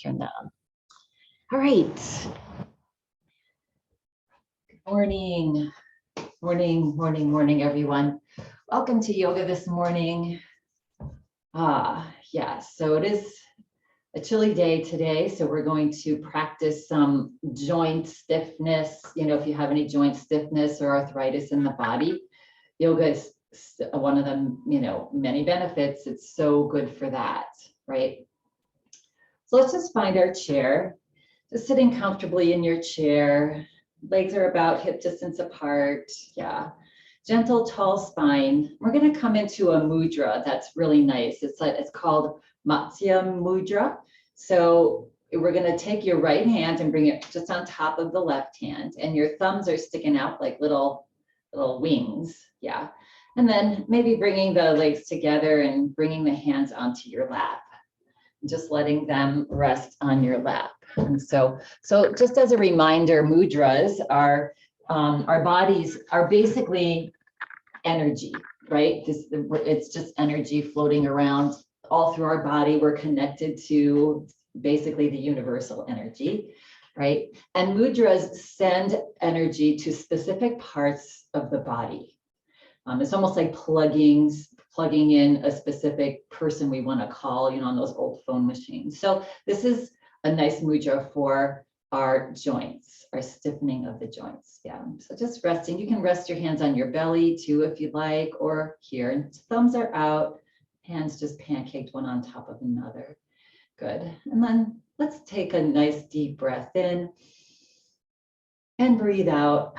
turn that on. All right. Good morning. Morning, everyone. Welcome to yoga this morning. So it is a chilly day today, so we're going to practice some joint stiffness. If you have any joint stiffness or arthritis in the body, yoga is one of them, many benefits. It's so good for that, right? So let's just find our chair, just sitting comfortably in your chair. Legs are about hip distance apart. Yeah. Gentle, tall spine. We're going to come into a mudra that's really nice. It's called Matsya Mudra. So we're going to take your right hand and bring it just on top of the left hand, and your thumbs are sticking out like little wings. Yeah. And then maybe bringing the legs together and bringing the hands onto your lap. Just letting them rest on your lap. And so just as a reminder, mudras are our bodies are basically energy, right? It's just energy floating around all through our body. We're connected to basically the universal energy, right? And mudras send energy to specific parts of the body. It's almost like plugging in a specific person we want to call, on those old phone machines. So this is a nice mudra for our joints, our stiffening of the joints. Yeah. So just resting. You can rest your hands on your belly too, if you'd like, or here. And thumbs are out, hands just pancaked one on top of another. Good. And then let's take a nice deep breath in and breathe out.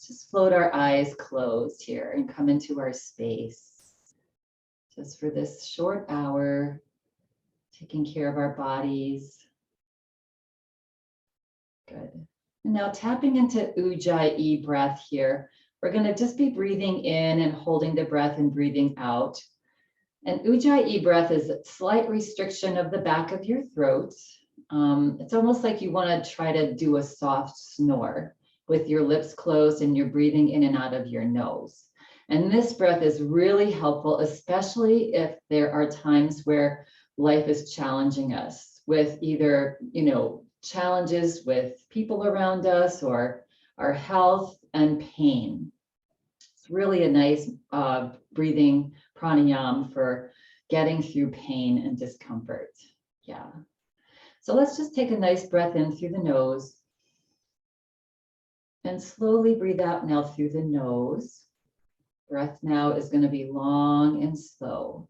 Just float our eyes closed here and come into our space. Just for this short hour, taking care of our bodies. Good. And now tapping into Ujjayi breath here. We're going to just be breathing in and holding the breath and breathing out. And Ujjayi breath is a slight restriction of the back of your throat. It's almost like you want to try to do a soft snore with your lips closed and you're breathing in and out of your nose. And this breath is really helpful, especially if there are times where life is challenging us with either, challenges with people around us or our health and pain. It's really a nice breathing pranayama for getting through pain and discomfort. Yeah. So let's just take a nice breath in through the nose. And slowly breathe out now through the nose. Breath now is going to be long and slow.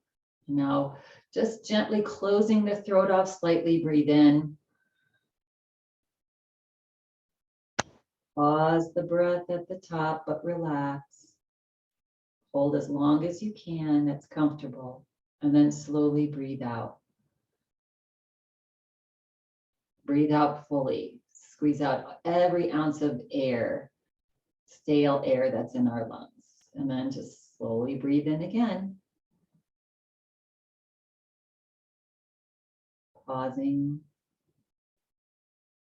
Now, just gently closing the throat off, slightly breathe in. Pause the breath at the top, but relax. Hold as long as you can, that's comfortable. And then slowly breathe out. Breathe out fully. Squeeze out every ounce of air, stale air that's in our lungs. And then just slowly breathe in again. Pausing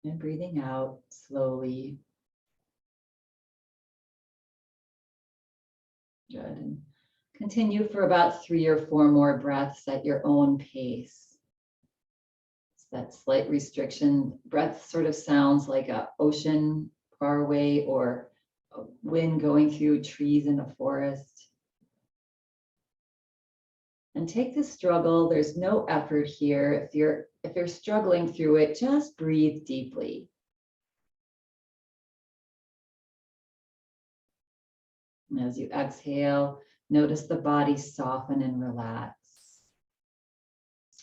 and breathing out slowly. Good. And continue for about 3 or 4 more breaths at your own pace. That slight restriction. Breath sort of sounds like an ocean far away or a wind going through trees in a forest. And take the struggle. There's no effort here. If you're struggling through it, just breathe deeply. And as you exhale, notice the body soften and relax.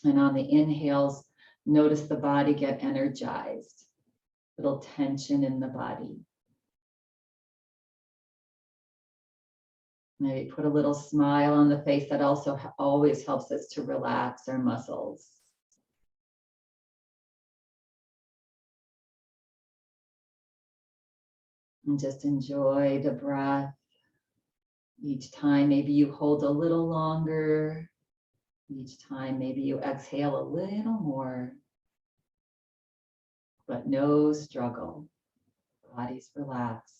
And on the inhales, notice the body get energized, little tension in the body. Maybe put a little smile on the face. That also always helps us to relax our muscles. And just enjoy the breath. Each time, maybe you hold a little longer. Each time, maybe you exhale a little more. But no struggle. Body's relaxed.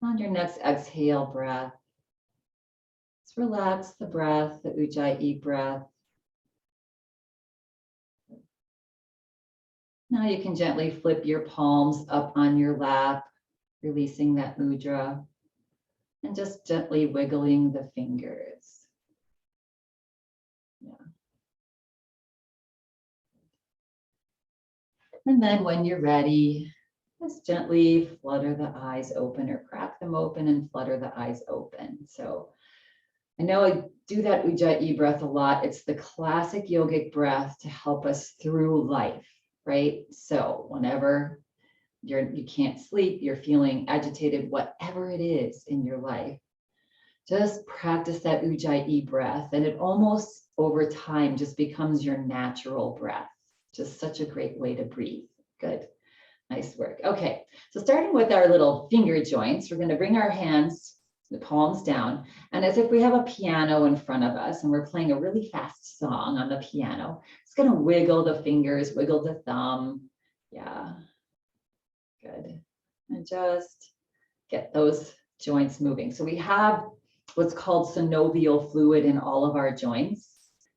On your next exhale breath, just relax the breath, the Ujjayi breath. Now you can gently flip your palms up on your lap, releasing that mudra, and just gently wiggling the fingers. Yeah. And then when you're ready, just gently flutter the eyes open or crack them open and flutter the eyes open. So I know I do that Ujjayi breath a lot. It's the classic yogic breath to help us through life, right? So whenever you can't sleep, you're feeling agitated, whatever it is in your life, just practice that Ujjayi breath, and it almost over time just becomes your natural breath. Just such a great way to breathe. Good. Nice work. Okay, so starting with our little finger joints, we're going to bring our hands, the palms down, and as if we have a piano in front of us and we're playing a really fast song on the piano, it's going to wiggle the fingers, wiggle the thumb. Yeah, good. And just get those joints moving. So we have what's called synovial fluid in all of our joints.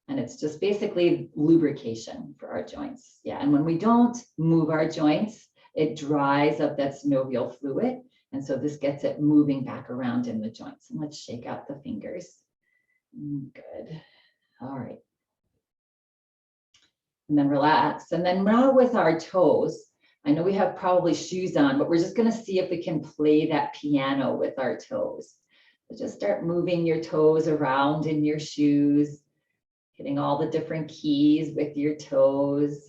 And it's just basically lubrication for our joints. Yeah, and when we don't move our joints, it dries up that synovial fluid. And so this gets it moving back around in the joints. And let's shake out the fingers. Good. All right. And then relax. And then now with our toes, I know we have probably shoes on, but we're just going to see if we can play that piano with our toes. So just start moving your toes around in your shoes, hitting all the different keys with your toes.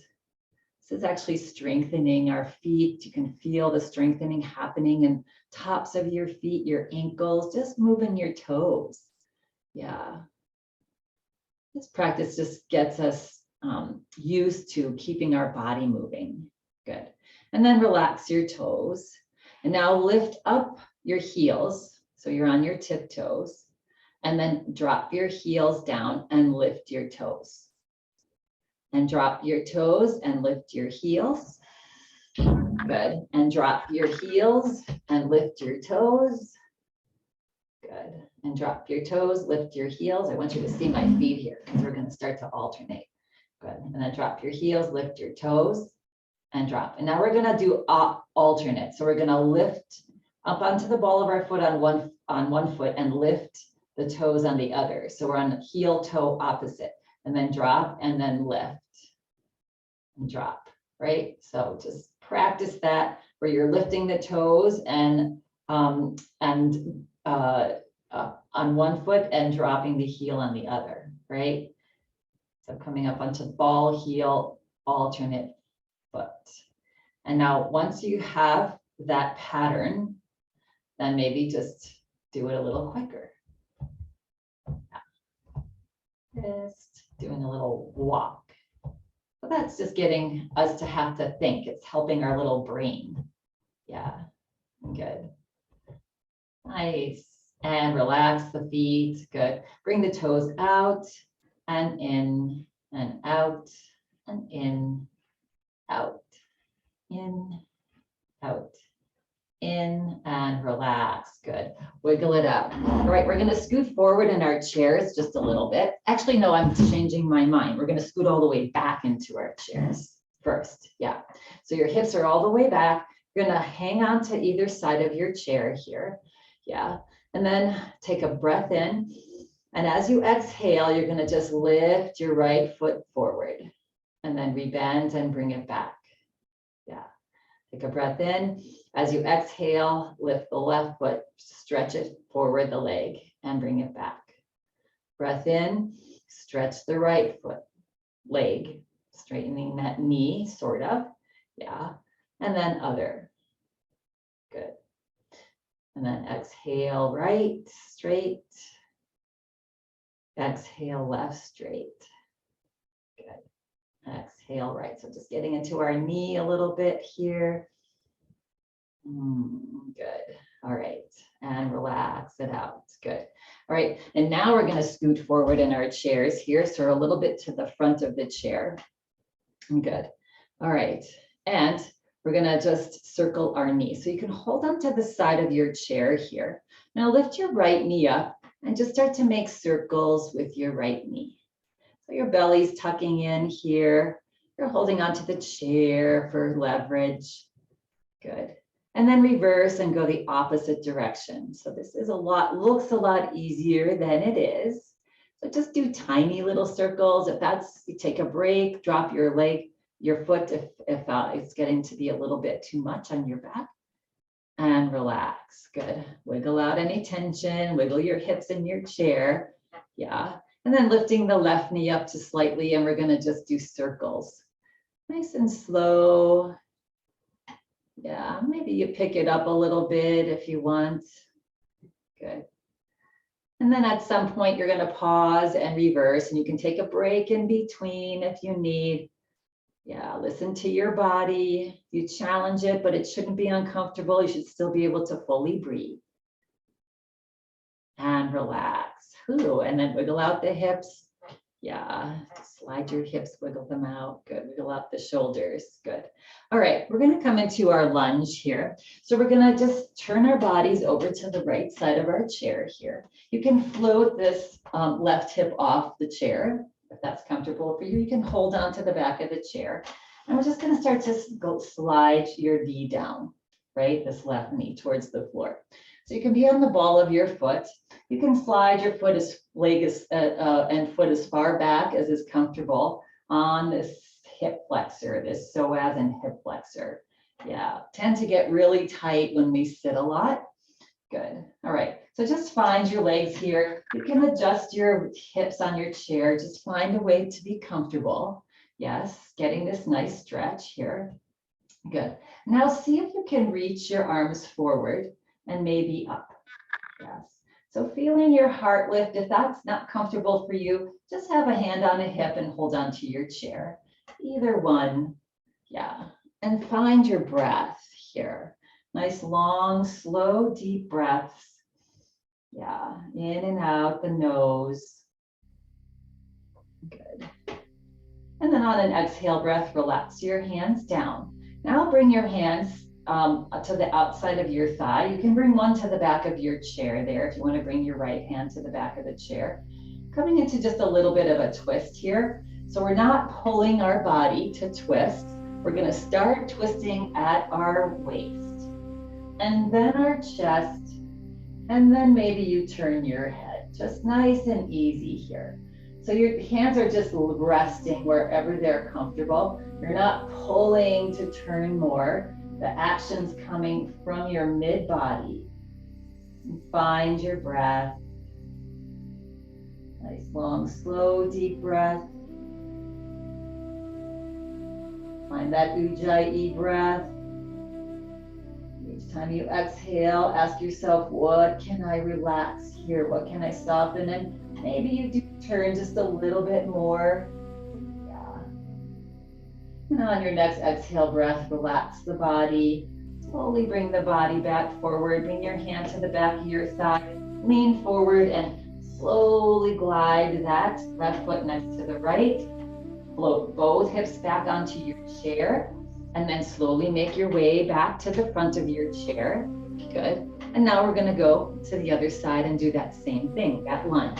This is actually strengthening our feet. You can feel the strengthening happening in tops of your feet, your ankles, just moving your toes. Yeah. This practice just gets us used to keeping our body moving. Good. And then relax your toes. And now lift up your heels. So you're on your tiptoes. And then drop your heels down and lift your toes. And drop your toes and lift your heels. Good. And drop your heels and lift your toes. Good. And drop your toes, lift your heels. I want you to see my feet here because we're going to start to alternate. Good. And then drop your heels, lift your toes, and drop. And now we're going to do alternate. So we're going to lift up onto the ball of our foot on one foot and lift the toes on the other. So we're on heel toe opposite, and then drop and then lift and drop, right? So just practice that where you're lifting the toes and on one foot and dropping the heel on the other, right? So coming up onto ball, heel, alternate foot. And now once you have that pattern, then maybe just do it a little quicker. Just doing a little walk. But that's just getting us to have to think. It's helping our little brain. Yeah, good. Nice. And relax the feet. Good. Bring the toes out and in and out and in, out, in, out, in, and relax. Good. Wiggle it out. All right, we're going to scoot forward in our chairs just a little bit. Actually, no, I'm changing my mind. We're going to scoot all the way back into our chairs first. Yeah. So your hips are all the way back. You're going to hang on to either side of your chair here. Yeah. And then take a breath in. And as you exhale, you're going to just lift your right foot forward and then rebend and bring it back. Yeah. Take a breath in. As you exhale, lift the left foot, stretch it forward the leg and bring it back. Breath in, stretch the right foot, leg, straightening that knee, sort of. Yeah. And then other. Good. And then exhale, right, straight. Exhale, left, straight. Good. Exhale, right. So just getting into our knee a little bit here. Good. All right. And relax it out. Good. All right. And now we're going to scoot forward in our chairs here. So we're a little bit to the front of the chair. Good. All right. And we're gonna just circle our knee. So you can hold onto the side of your chair here. Now lift your right knee up and just start to make circles with your right knee. So your belly's tucking in here. You're holding onto the chair for leverage. Good. And then reverse and go the opposite direction. So this is looks a lot easier than it is. So just do tiny little circles. If that's, you take a break, drop your foot if it's getting to be a little bit too much on your back. And relax. Good. Wiggle out any tension, wiggle your hips in your chair. Yeah. And then lifting the left knee up to slightly, and we're going to just do circles. Nice and slow. Yeah, maybe you pick it up a little bit if you want. Good. And then at some point, you're going to pause and reverse, and you can take a break in between if you need. Yeah, listen to your body. You challenge it, but it shouldn't be uncomfortable. You should still be able to fully breathe. And relax. Ooh, and then wiggle out the hips. Yeah, slide your hips, wiggle them out. Good, wiggle out the shoulders. Good. All right, we're gonna come into our lunge here. So we're gonna just turn our bodies over to the right side of our chair here. You can float this left hip off the chair. If that's comfortable for you, you can hold on to the back of the chair. And we're just gonna start to slide your knee down, right? This left knee towards the floor. So you can be on the ball of your foot. You can slide your foot and foot as far back as is comfortable on this hip flexor, this psoas and hip flexor. Yeah, tend to get really tight when we sit a lot. Good. All right. So just find your legs here. You can adjust your hips on your chair. Just find a way to be comfortable. Yes, getting this nice stretch here. Good. Now see if you can reach your arms forward and maybe up. Yes. So feeling your heart lift. If that's not comfortable for you, just have a hand on a hip and hold on to your chair. Either one. Yeah. And find your breath here. Nice, long, slow, deep breaths. Yeah, in and out the nose. Good. And then on an exhale breath, relax your hands down. Now bring your hands to the outside of your thigh. You can bring one to the back of your chair there if you want to bring your right hand to the back of the chair. Coming into just a little bit of a twist here. So we're not pulling our body to twist. We're going to start twisting at our waist. And then our chest, and then maybe you turn your head. Just nice and easy here. So your hands are just resting wherever they're comfortable. You're not pulling to turn more. The action's coming from your mid-body. Find your breath. Nice, long, slow, deep breath. Find that Ujjayi breath. Each time you exhale, ask yourself, what can I relax here? What can I soften? And maybe you do turn just a little bit more. Yeah. And on your next exhale breath, relax the body. Slowly bring the body back forward. Bring your hand to the back of your thigh. Lean forward and slowly glide that left foot next to the right. Float both hips back onto your chair. And then slowly make your way back to the front of your chair. Good. And now we're going to go to the other side and do that same thing, that lunge.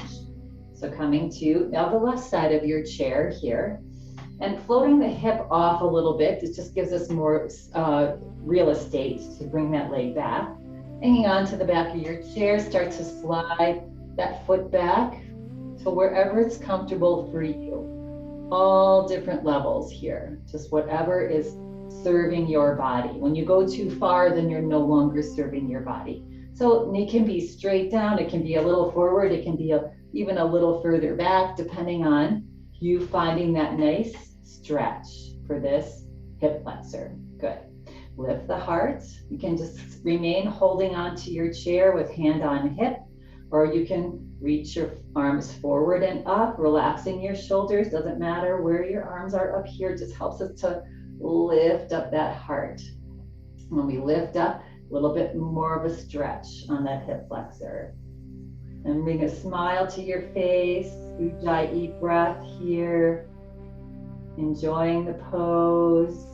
So coming to now the left side of your chair here and floating the hip off a little bit. This just gives us more real estate to bring that leg back. Hanging on to the back of your chair, start to slide that foot back to wherever it's comfortable for you. All different levels here, just whatever is serving your body. When you go too far, then you're no longer serving your body. So knee can be straight down, it can be a little forward, it can be even a little further back, depending on you finding that nice stretch for this hip flexor. Good. Lift the heart. You can just remain holding onto your chair with hand on hip, or you can reach your arms forward and up, relaxing your shoulders. Doesn't matter where your arms are up here, just helps us to lift up that heart. When we lift up, a little bit more of a stretch on that hip flexor. And bring a smile to your face. Ujjayi breath here. Enjoying the pose.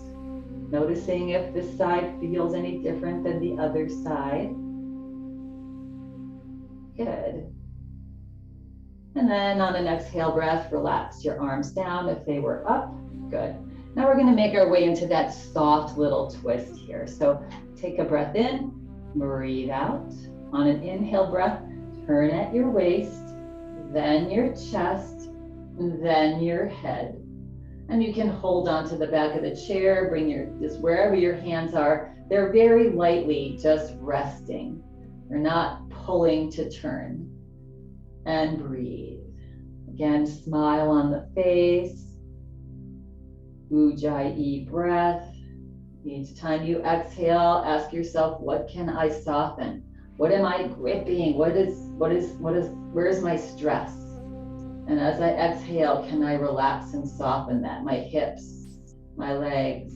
Noticing if this side feels any different than the other side. Good. And then on an exhale breath, relax your arms down if they were up. Good. Now we're going to make our way into that soft little twist here. So take a breath in, breathe out. On an inhale breath, turn at your waist, then your chest, then your head. And you can hold on to the back of the chair, bring just wherever your hands are, they're very lightly just resting. You're not pulling to turn. And breathe. Again, smile on the face. Ujjayi breath. Each time you exhale, ask yourself, what can I soften? What am I gripping? Where's my stress? And as I exhale, can I relax and soften that? My hips, my legs.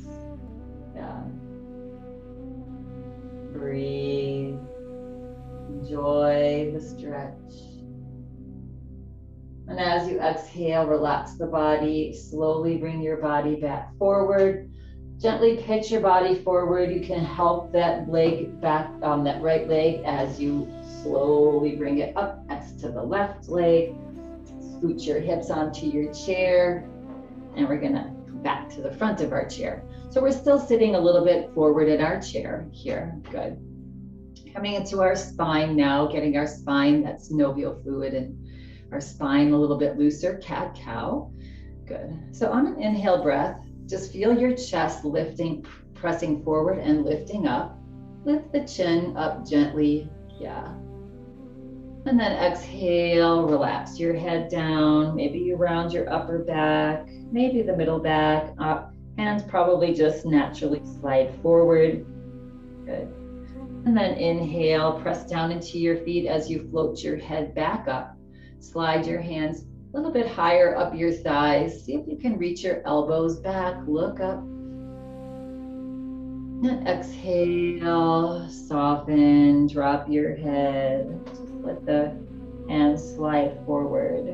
Yeah. Breathe. Enjoy the stretch. And as you exhale, relax the body. Slowly bring your body back forward. Gently pitch your body forward. You can help that leg back, that right leg, as you slowly bring it up next to the left leg. Scoot your hips onto your chair. And we're gonna come back to the front of our chair. So we're still sitting a little bit forward in our chair here. Good. Coming into our spine now, getting our spine, that synovial fluid, and our spine a little bit looser, cat-cow. Good. So on an inhale breath, just feel your chest lifting, pressing forward and lifting up. Lift the chin up gently, yeah. And then exhale, relax your head down. Maybe you round your upper back, maybe the middle back up. Hands probably just naturally slide forward. Good. And then inhale, press down into your feet as you float your head back up. Slide your hands a little bit higher up your thighs. See if you can reach your elbows back. Look up. And exhale, soften, drop your head. Just let the hands slide forward.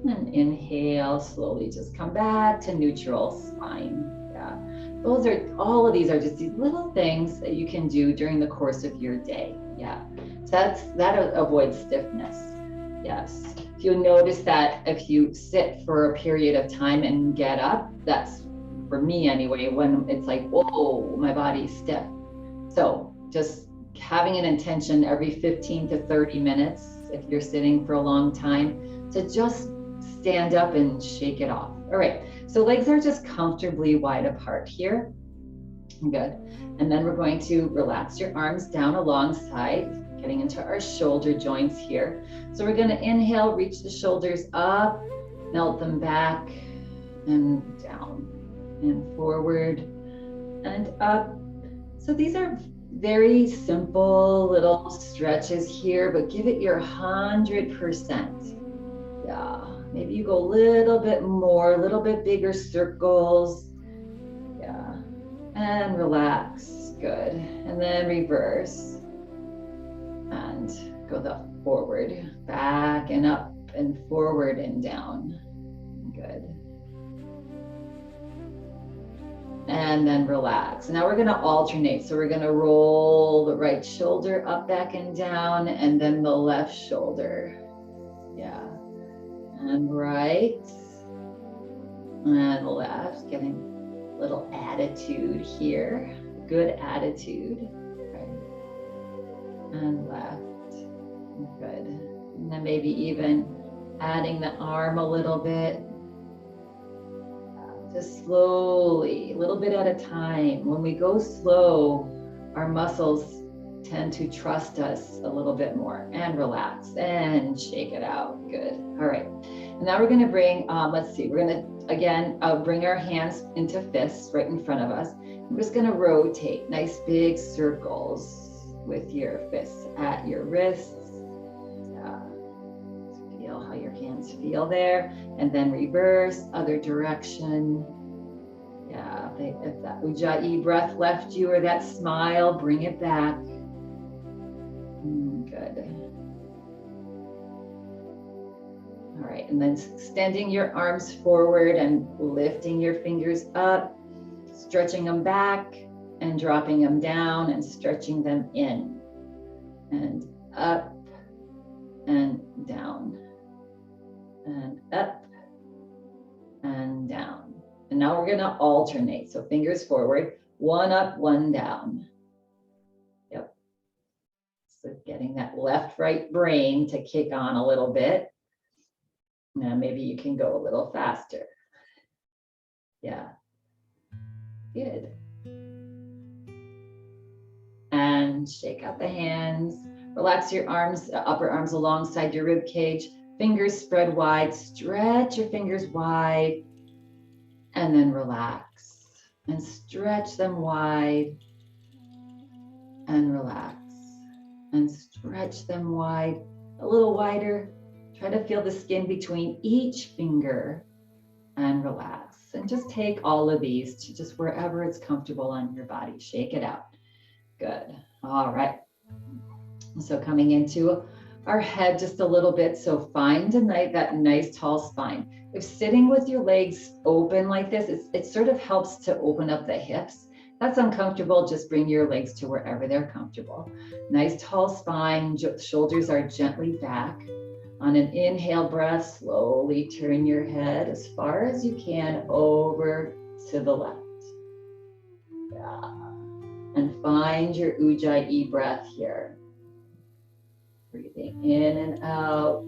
And inhale, slowly just come back to neutral spine. Yeah. All of these are just these little things that you can do during the course of your day. Yeah. So that avoids stiffness. Yes. If you notice that if you sit for a period of time and get up, that's, for me anyway, when it's like, whoa, my body's stiff. So just having an intention every 15 to 30 minutes, if you're sitting for a long time, to just stand up and shake it off. All right. So legs are just comfortably wide apart here. Good. And then we're going to relax your arms down alongside, getting into our shoulder joints here. So we're going to inhale, reach the shoulders up, melt them back and down and forward and up. So these are very simple little stretches here, but give it your 100%. Yeah. Maybe you go a little bit more, a little bit bigger circles. Yeah. And relax. Good. And then reverse. And go the forward, back and up and forward and down. Good. And then relax. Now we're going to alternate. So we're going to roll the right shoulder up, back and down, and then the left shoulder. Yeah. And right and left, getting a little attitude here. Good attitude. Right. And left. Good. And then maybe even adding the arm a little bit. Just slowly, a little bit at a time. When we go slow, our muscles tend to trust us a little bit more, and relax and shake it out. Good. All right. And now we're going to bring, let's see, we're going to, again, bring our hands into fists right in front of us. We're just going to rotate nice big circles with your fists at your wrists. Feel how your hands feel there. And then reverse, other direction. Yeah, if that Ujjayi breath left you, or that smile, bring it back. Good. All right, and then extending your arms forward and lifting your fingers up. stretching them back and dropping them down and stretching them in and up and down and up and down. And now we're going to alternate. So fingers forward, one up, one down. Yep. So getting that left-right brain to kick on a little bit. Now maybe you can go a little faster. Yeah. Good. And shake out the hands. Relax your arms, upper arms alongside your rib cage. Fingers spread wide. Stretch your fingers wide. And then relax. And stretch them wide. And relax. And stretch them wide. A little wider. Try to feel the skin between each finger. And relax. And just take all of these to just wherever it's comfortable on your body. Shake it out. Good. All right. So coming into our head just a little bit. So find that nice tall spine. If sitting with your legs open like this, it sort of helps to open up the hips. If that's uncomfortable, just bring your legs to wherever they're comfortable. Nice tall spine. Shoulders are gently back. On an inhale breath, slowly turn your head as far as you can over to the left. Yeah. And find your Ujjayi breath here. Breathing in and out.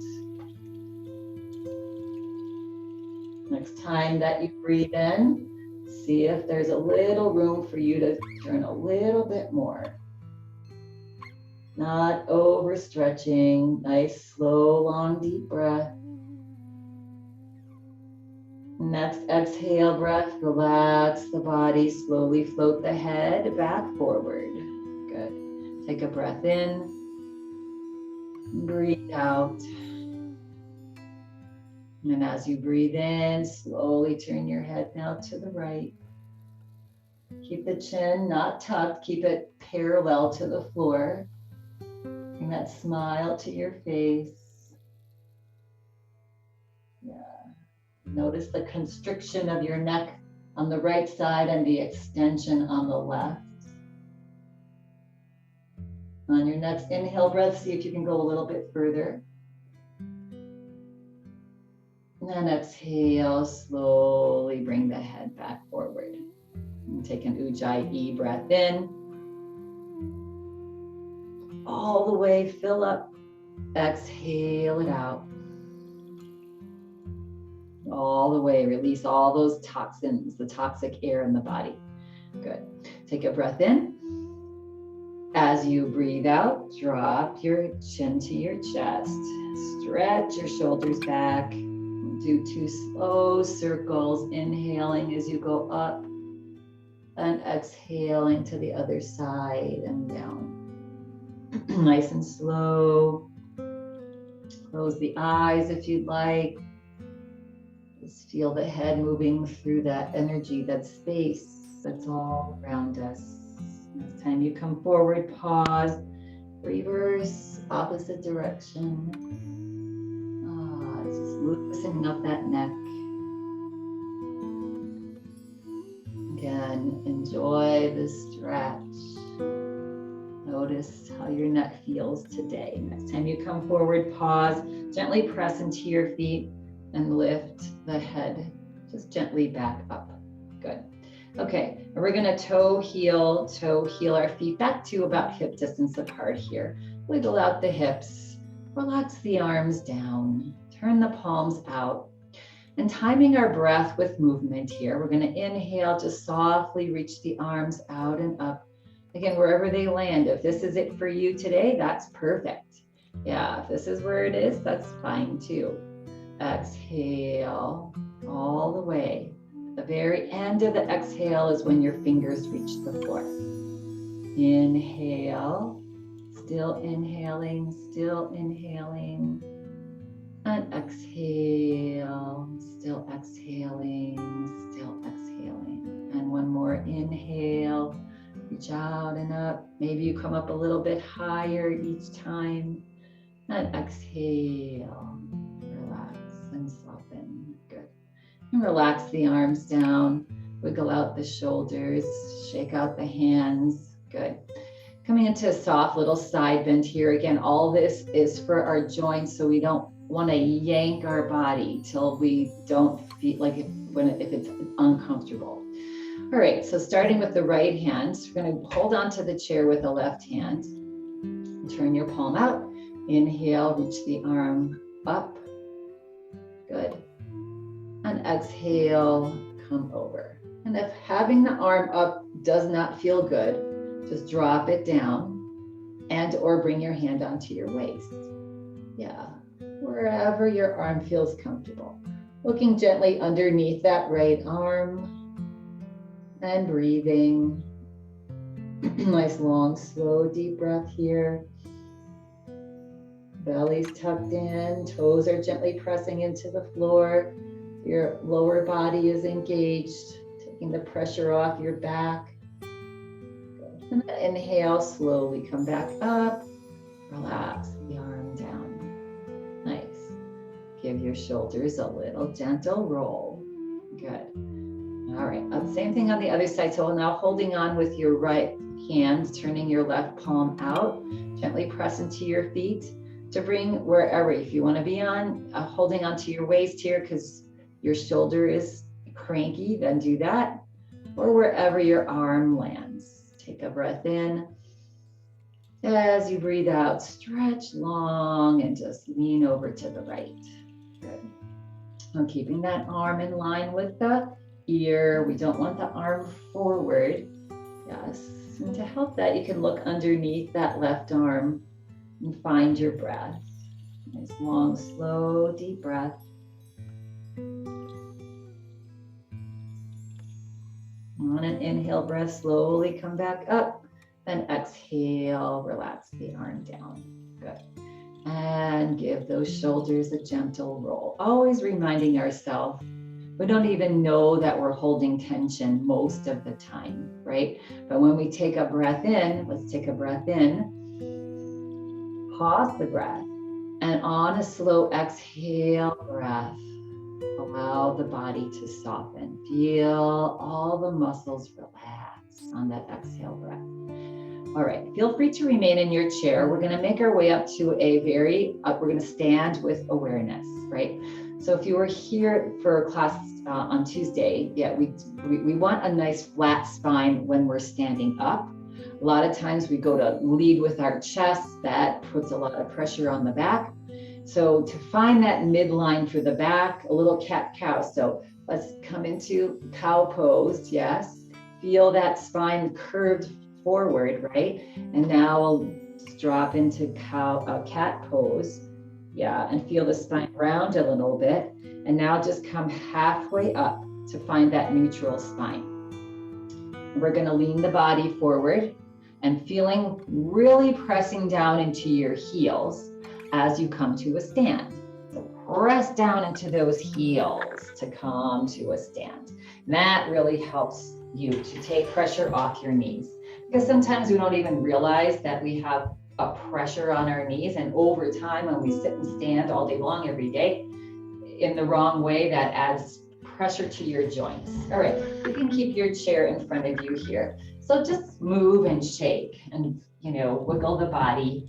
Next time that you breathe in, see if there's a little room for you to turn a little bit more. Not overstretching. Nice, slow, long, deep breath. Next exhale breath, relax the body, slowly float the head back forward. Good. Take a breath in, breathe out. And as you breathe in, slowly turn your head now to the right. Keep the chin not tucked, keep it parallel to the floor. Bring that smile to your face. Yeah. Notice the constriction of your neck on the right side and the extension on the left. On your next inhale breath, see if you can go a little bit further. And then exhale, slowly bring the head back forward. And take an Ujjayi breath in. All the way, fill up. Exhale it out. All the way, release all those toxins, the toxic air in the body. Good. Take a breath in. As you breathe out, drop your chin to your chest. Stretch your shoulders back. Do 2 slow circles, inhaling as you go up and exhaling to the other side and down. Nice and slow. Close the eyes if you'd like. Just feel the head moving through that energy, that space that's all around us. Next time you come forward, pause, reverse, opposite direction. Just loosening up that neck. Again, enjoy the stretch. Notice how your neck feels today. Next time you come forward, pause, gently press into your feet and lift the head just gently back up. Good. Okay, and we're gonna toe heel our feet back to about hip distance apart here. Wiggle out the hips, relax the arms down, turn the palms out. And timing our breath with movement here, we're gonna inhale, just softly reach the arms out and up. Again, wherever they land. If this is it for you today, that's perfect. Yeah, if this is where it is, that's fine too. Exhale all the way. The very end of the exhale is when your fingers reach the floor. Inhale, still inhaling, and exhale, still exhaling, And one more inhale, reach out and up. Maybe you come up a little bit higher each time, and exhale, relax and soften. Good. And relax the arms down. Wiggle out the shoulders, shake out the hands. Good. Coming into a soft little side bend here. Again, all this is for our joints, so we don't want to yank our body till we don't feel like if it's uncomfortable. All right, so starting with the right hand, we're going to hold on to the chair with the left hand. Turn your palm out. Inhale, reach the arm up. Good. And exhale, come over. And if having the arm up does not feel good, just drop it down and or bring your hand onto your waist. Yeah, wherever your arm feels comfortable. Looking gently underneath that right arm and breathing. Nice, long, slow, deep breath here. Belly's tucked in, toes are gently pressing into the floor. Your lower body is engaged, taking the pressure off your back. Good. And then inhale, slowly come back up. Relax the arm down. Nice. Give your shoulders a little gentle roll. Good. All right, same thing on the other side. So now holding on with your right hand, turning your left palm out, gently press into your feet to bring wherever, if you want to be on, holding onto your waist here because your shoulder is cranky, then do that, or wherever your arm lands. Take a breath in. As you breathe out, stretch long and just lean over to the right. Good. I'm keeping that arm in line with the ear. We don't want the arm forward. Yes. And to help that, you can look underneath that left arm and find your breath. Nice, long, slow, deep breath. On an inhale breath, slowly come back up. Then exhale, relax the arm down. Good. And give those shoulders a gentle roll. Always reminding ourselves, we don't even know that we're holding tension most of the time, right? But when we take a breath in, let's take a breath in, pause the breath, and on a slow exhale breath, allow the body to soften. Feel all the muscles relax on that exhale breath. All right, feel free to remain in your chair. We're gonna make our way up to we're gonna stand with awareness, right? So if you were here for a class on Tuesday, yeah, we want a nice flat spine when we're standing up. A lot of times we go to lead with our chest. That puts a lot of pressure on the back. So to find that midline for the back, a little cat-cow. So let's come into cow pose, yes. Feel that spine curved forward, right? And now we'll drop into cat pose. Yeah, and feel the spine round a little bit. And now just come halfway up to find that neutral spine. We're gonna lean the body forward and feeling really pressing down into your heels as you come to a stand. So press down into those heels to come to a stand. And that really helps you to take pressure off your knees, because sometimes we don't even realize that we have a pressure on our knees, and over time when we sit and stand all day long every day in the wrong way, that adds pressure to your joints. All right, you can keep your chair in front of you here. So just move and shake and, wiggle the body,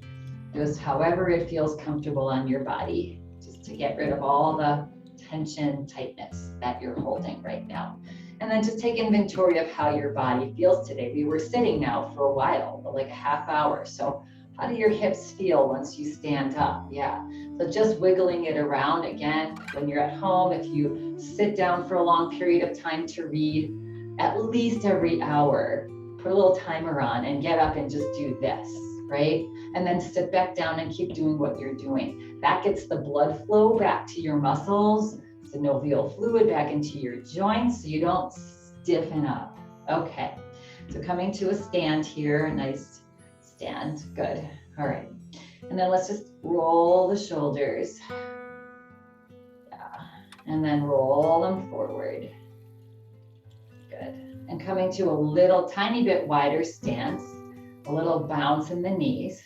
just however it feels comfortable on your body, just to get rid of all the tension, tightness that you're holding right now. And then just take inventory of how your body feels today. We were sitting now for a while, like a half hour. So how do your hips feel once you stand up? Yeah, so just wiggling it around. Again, when you're at home, if you sit down for a long period of time to read, at least every hour, put a little timer on and get up and just do this, right? And then sit back down and keep doing what you're doing. That gets the blood flow back to your muscles, synovial fluid back into your joints so you don't stiffen up. Okay, so coming to a stand here, a nice stand, good. All right, and then let's just roll the shoulders. Yeah, and then roll them forward. Good, and coming to a little tiny bit wider stance, a little bounce in the knees.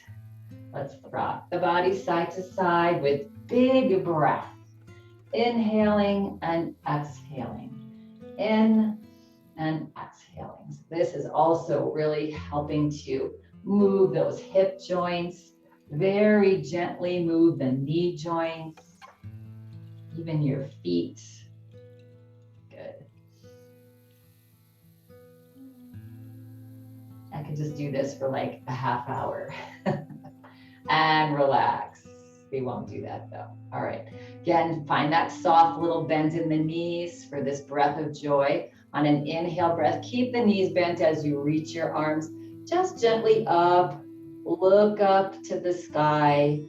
Let's rock the body side to side with big breath. Inhaling and exhaling. In and exhaling. So this is also really helping to move those hip joints, very gently move the knee joints, even your feet. Good. I could just do this for like a half hour and relax. We won't do that though. All right. Again, find that soft little bend in the knees for this breath of joy. On an inhale breath, keep the knees bent as you reach your arms just gently up. Look up to the sky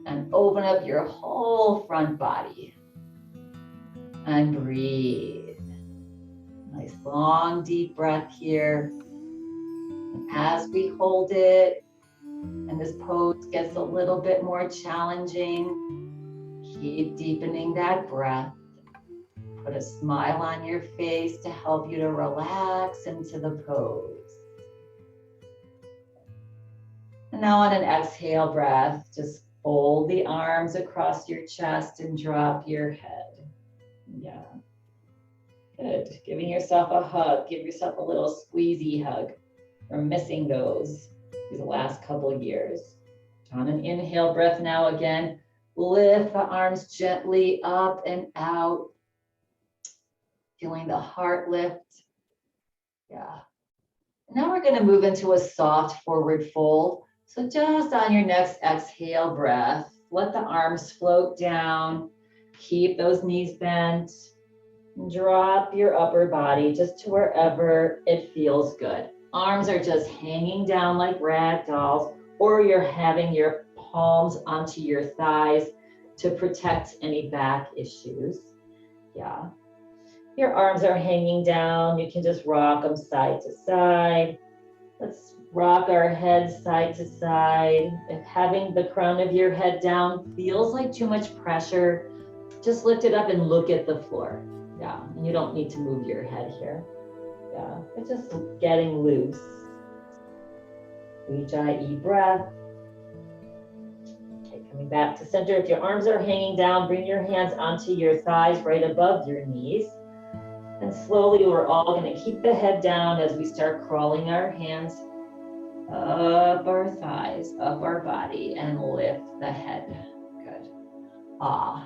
and open up your whole front body. And breathe. Nice long deep breath here. And as we hold it, and this pose gets a little bit more challenging, keep deepening that breath. Put a smile on your face to help you to relax into the pose. And now on an exhale breath, just fold the arms across your chest and drop your head. Yeah. Good. Giving yourself a hug. Give yourself a little squeezy hug. We're missing these last couple of years. On an inhale breath now again, lift the arms gently up and out. Feeling the heart lift. Yeah. Now we're going to move into a soft forward fold. So just on your next exhale breath, let the arms float down. Keep those knees bent. Drop your upper body just to wherever it feels good. Arms are just hanging down like rag dolls, or you're having your palms onto your thighs to protect any back issues. Yeah. Your arms are hanging down. You can just rock them side to side. Let's rock our heads side to side. If having the crown of your head down feels like too much pressure, just lift it up and look at the floor. Yeah, and you don't need to move your head here. Yeah, but just getting loose. Ujjayi breath. Okay, coming back to center. If your arms are hanging down, bring your hands onto your thighs right above your knees. And slowly we're all going to keep the head down as we start crawling our hands up our thighs, up our body, and lift the head. Good.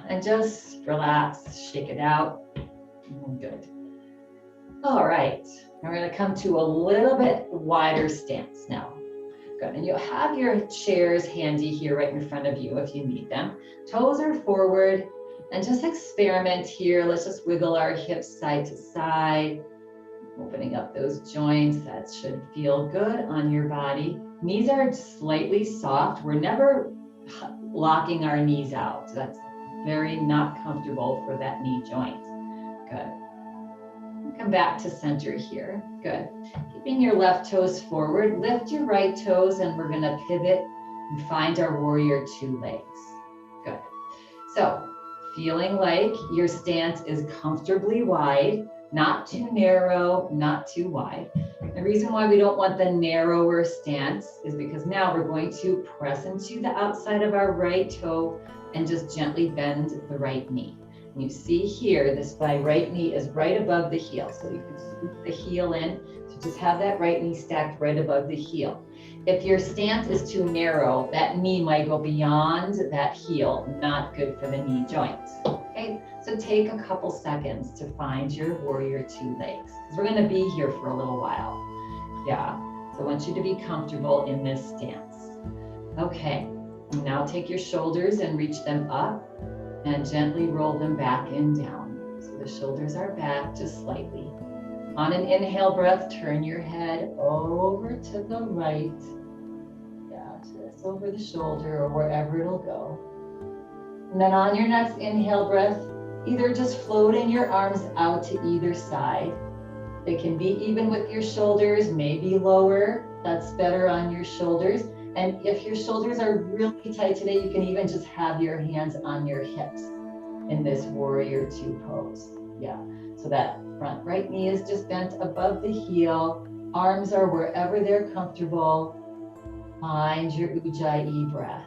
And just relax, shake it out. Good. All right. Now we're going to come to a little bit wider stance now. Good. And you'll have your chairs handy here right in front of you if you need them. Toes are forward. And just experiment here. Let's just wiggle our hips side to side, opening up those joints. That should feel good on your body. Knees are slightly soft. We're never locking our knees out. That's very not comfortable for that knee joint. Good. Come back to center here. Good. Keeping your left toes forward, lift your right toes, and we're going to pivot and find our warrior two legs. Good. So, feeling like your stance is comfortably wide, not too narrow, not too wide. The reason why we don't want the narrower stance is because now we're going to press into the outside of our right toe and just gently bend the right knee. And you see here, my right knee is right above the heel. So you can scoop the heel in. So just have that right knee stacked right above the heel. If your stance is too narrow, that knee might go beyond that heel, not good for the knee joints. Okay, so take a couple seconds to find your warrior two legs. Because we're going to be here for a little while. Yeah, so I want you to be comfortable in this stance. Okay, now take your shoulders and reach them up and gently roll them back and down. So the shoulders are back just slightly. On an inhale breath, turn your head over to the right. Yeah, just over the shoulder or wherever it'll go. And then on your next inhale breath, either just floating your arms out to either side. They can be even with your shoulders, maybe lower. That's better on your shoulders. And if your shoulders are really tight today, you can even just have your hands on your hips in this warrior two pose. Yeah, so that front right knee is just bent above the heel. Arms are wherever they're comfortable. Find your Ujjayi breath.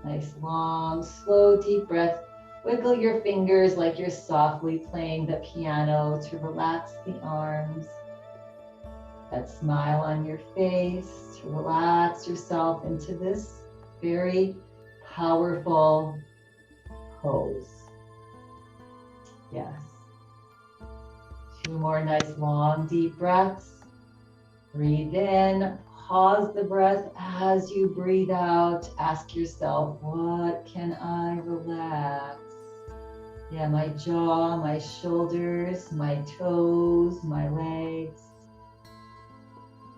Nice, long, slow, deep breath Wiggle your fingers like you're softly playing the piano to relax the arms. That smile on your face to relax yourself into this very powerful pose. Yes. 2 more nice long deep breaths. Breathe in, pause the breath as you breathe out. Ask yourself, what can I relax? Yeah, my jaw, my shoulders, my toes, my legs.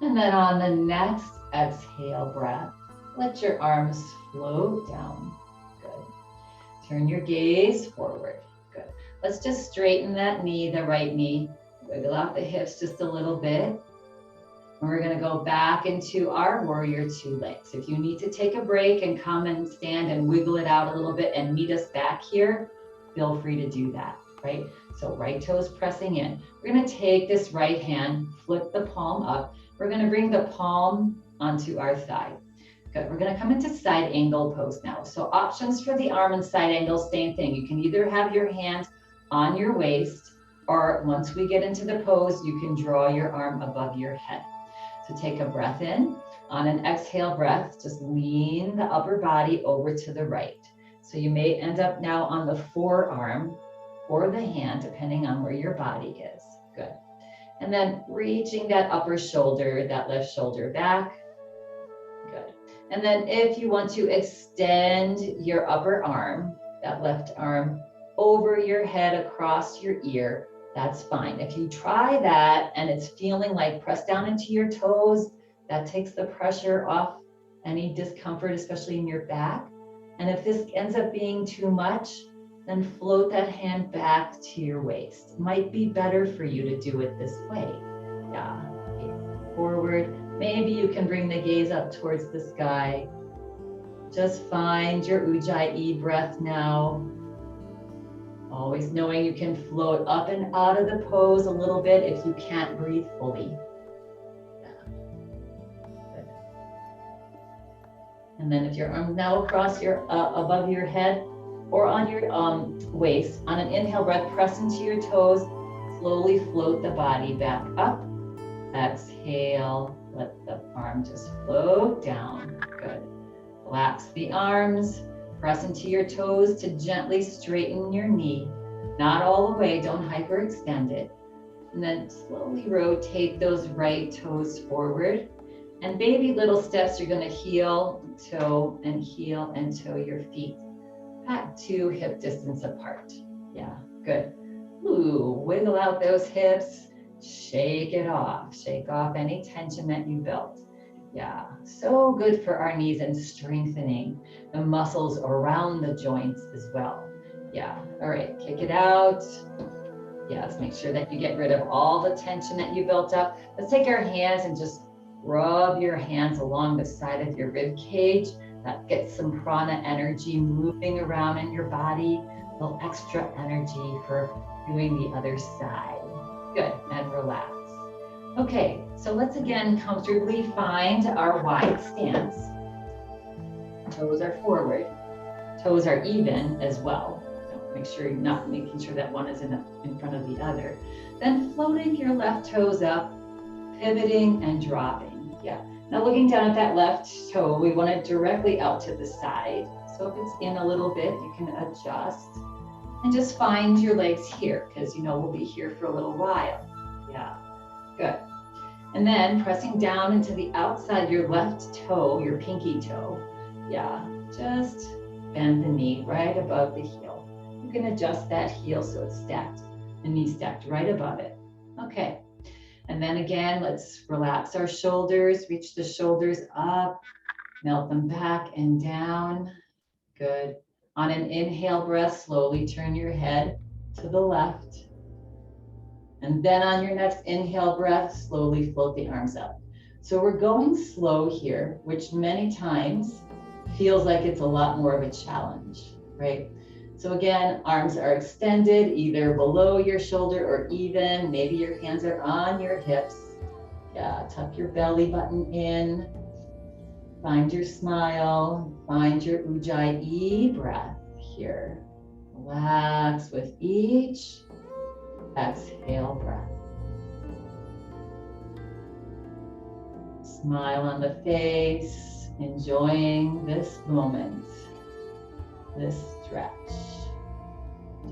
And then on the next exhale breath, let your arms float down. Good. Turn your gaze forward. Good. Let's just straighten that knee, the right knee. Wiggle out the hips just a little bit. And we're going to go back into our warrior 2 legs. If you need to take a break and come and stand and wiggle it out a little bit and meet us back here, feel free to do that, right? So right toes pressing in. We're going to take this right hand, flip the palm up. We're going to bring the palm onto our thigh. Good. We're going to come into side angle pose now. So options for the arm and side angle, same thing. You can either have your hand on your waist, or once we get into the pose, you can draw your arm above your head. So take a breath in. On an exhale breath, just lean the upper body over to the right. So you may end up now on the forearm or the hand, depending on where your body is. Good. And then reaching that upper shoulder, that left shoulder back. Good. And then if you want to extend your upper arm, that left arm, over your head across your ear, that's fine. If you try that and it's feeling like press down into your toes, that takes the pressure off any discomfort, especially in your back. And if this ends up being too much, then float that hand back to your waist. Might be better for you to do it this way. Yeah, forward. Maybe you can bring the gaze up towards the sky. Just find your Ujjayi breath now. Always knowing you can float up and out of the pose a little bit if you can't breathe fully. Good. And then if your arms now across your above your head or on your waist, on an inhale breath, press into your toes, slowly float the body back up. Exhale, let the arm just float down. Good. Relax the arms. Press into your toes to gently straighten your knee. Not all the way, don't hyperextend it. And then slowly rotate those right toes forward. And baby little steps, you're gonna heel toe your feet back to hip distance apart. Yeah, good. Ooh, wiggle out those hips, shake it off. Shake off any tension that you built. Yeah, so good for our knees and strengthening the muscles around the joints as well. Yeah, all right, kick it out. Yes, make sure that you get rid of all the tension that you built up. Let's take our hands and just rub your hands along the side of your rib cage. That gets some prana energy moving around in your body, a little extra energy for doing the other side. Good, and relax. Okay, so let's again comfortably find our wide stance. Toes are forward. Toes are even as well. So make sure you're not making sure that one is in front of the other. Then floating your left toes up, pivoting and dropping. Yeah. Now looking down at that left toe, we want it directly out to the side. So if it's in a little bit, you can adjust. And just find your legs here, because you know we'll be here for a little while. Yeah. Good. And then pressing down into the outside, your left toe, your pinky toe. Yeah, just bend the knee right above the heel. You can adjust that heel so it's stacked, the knee stacked right above it. Okay. And then again, let's relax our shoulders, reach the shoulders up, melt them back and down. Good. On an inhale breath, slowly turn your head to the left. And then on your next inhale breath, slowly float the arms up. So we're going slow here, which many times feels like it's a lot more of a challenge, right? So again, arms are extended either below your shoulder or even, maybe your hands are on your hips. Yeah, tuck your belly button in. Find your smile, find your Ujjayi breath here. Relax with each exhale breath. Smile on the face, enjoying this moment, this stretch.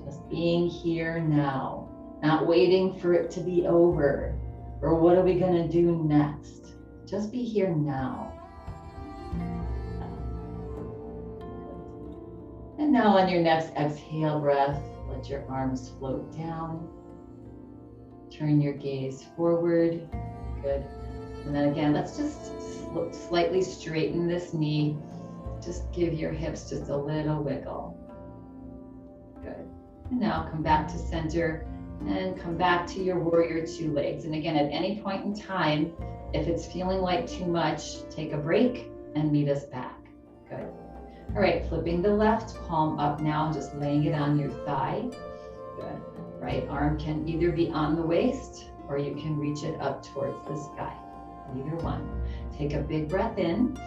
Just being here now, not waiting for it to be over, or what are we gonna do next? Just be here now. And now on your next exhale breath, let your arms float down. Turn your gaze forward. Good. And then again, let's just slightly straighten this knee. Just give your hips just a little wiggle. Good. And now come back to center and come back to your warrior two legs. And again, at any point in time, if it's feeling like too much, take a break and meet us back. Good. All right, flipping the left palm up now and just laying it on your thigh. Good. Right arm can either be on the waist or you can reach it up towards the sky. Either one. Take a big breath in.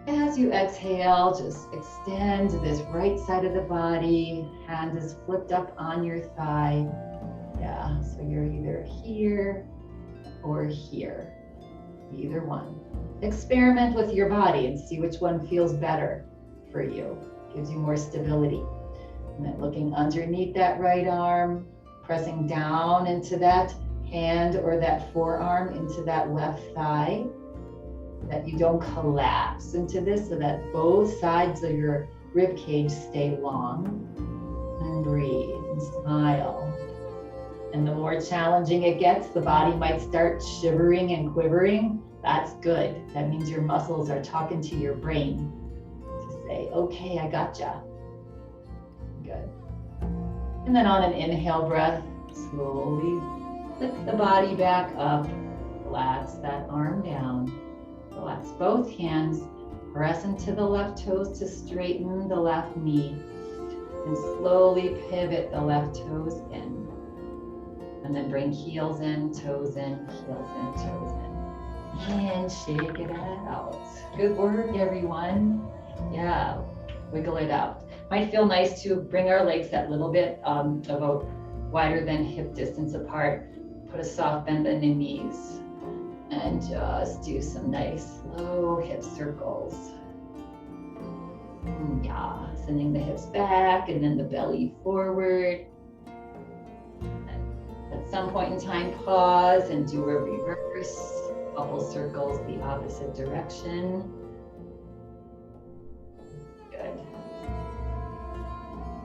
As you exhale, just extend this right side of the body. Hand is flipped up on your thigh. Yeah, so you're either here or here. Either one. Experiment with your body and see which one feels better for you. Gives you more stability. And then looking underneath that right arm, pressing down into that hand or that forearm into that left thigh, that you don't collapse into this, so that both sides of your rib cage stay long. And breathe and smile. And the more challenging it gets, the body might start shivering and quivering. That's good. That means your muscles are talking to your brain to say, okay, I gotcha. Good. And then on an inhale breath, slowly lift the body back up. Relax that arm down. Relax both hands. Press into the left toes to straighten the left knee. And slowly pivot the left toes in. And then bring heels in, toes in, heels in, toes in. And shake it out. Good work, everyone. Yeah, wiggle it out. Might feel nice to bring our legs that little bit about wider than hip distance apart. Put a soft bend in the knees. And just do some nice slow hip circles. Yeah, sending the hips back and then the belly forward. At some point in time, pause and do a reverse. Couple circles the opposite direction. Good.